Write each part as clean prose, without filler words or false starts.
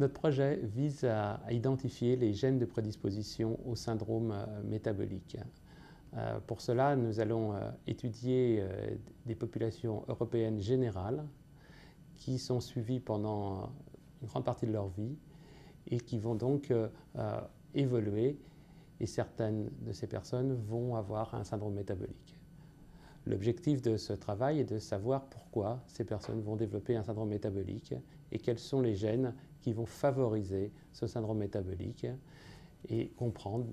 Notre projet vise à identifier les gènes de prédisposition au syndrome métabolique. Pour cela, nous allons étudier des populations européennes générales qui sont suivies pendant une grande partie de leur vie et qui vont donc évoluer, et certaines de ces personnes vont avoir un syndrome métabolique. L'objectif de ce travail est de savoir pourquoi ces personnes vont développer un syndrome métabolique et quels sont les gènes qui vont favoriser ce syndrome métabolique et comprendre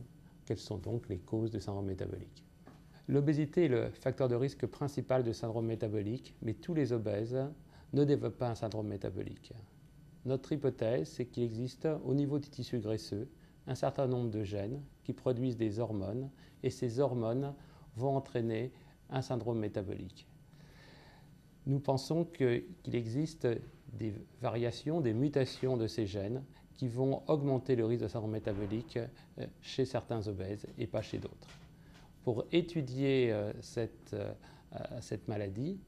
quelles sont donc les causes du syndrome métabolique. L'obésité est le facteur de risque principal du syndrome métabolique, mais tous les obèses ne développent pas un syndrome métabolique. Notre hypothèse, c'est qu'il existe au niveau du tissu graisseux un certain nombre de gènes qui produisent des hormones et ces hormones vont entraîner un syndrome métabolique. Nous pensons qu'il existe des variations, des mutations de ces gènes qui vont augmenter le risque de syndrome métabolique chez certains obèses et pas chez d'autres. Pour étudier cette maladie,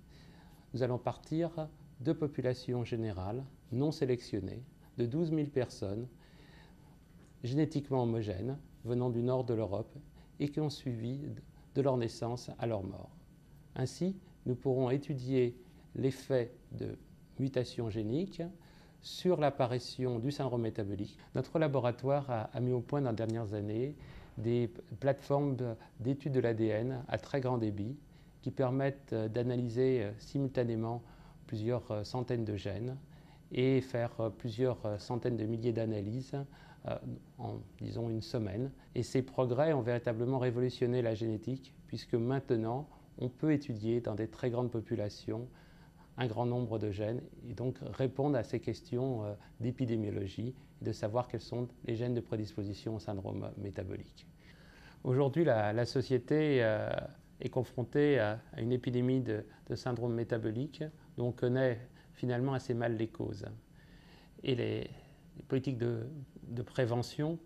nous allons partir de populations générales non sélectionnées de 12 000 personnes génétiquement homogènes venant du nord de l'Europe et qui ont suivi de leur naissance à leur mort. Ainsi, nous pourrons étudier l'effet de mutations géniques sur l'apparition du syndrome métabolique. Notre laboratoire a mis au point dans les dernières années des plateformes d'études de l'ADN à très grand débit qui permettent d'analyser simultanément plusieurs centaines de gènes et faire plusieurs centaines de milliers d'analyses en, disons, une semaine. Et ces progrès ont véritablement révolutionné la génétique puisque maintenant, on peut étudier dans des très grandes populations un grand nombre de gènes et donc répondre à ces questions d'épidémiologie et de savoir quels sont les gènes de prédisposition au syndrome métabolique. Aujourd'hui, la société est confrontée à une épidémie de syndrome métabolique dont on connaît finalement assez mal les causes. Et les politiques de prévention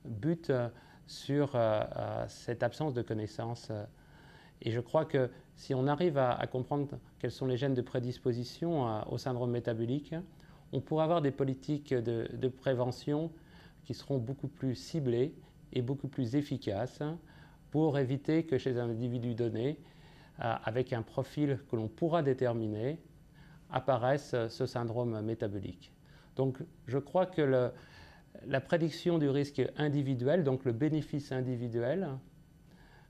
butent sur cette absence de connaissances. Et je crois que si on arrive à comprendre quels sont les gènes de prédisposition au syndrome métabolique, on pourra avoir des politiques de prévention qui seront beaucoup plus ciblées et beaucoup plus efficaces pour éviter que chez un individu donné, avec un profil que l'on pourra déterminer, apparaisse ce syndrome métabolique. Donc je crois que la prédiction du risque individuel, donc le bénéfice individuel,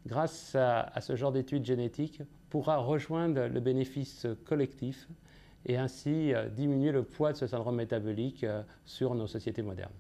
grâce à ce genre d'études génétiques, pourra rejoindre le bénéfice collectif et ainsi diminuer le poids de ce syndrome métabolique sur nos sociétés modernes.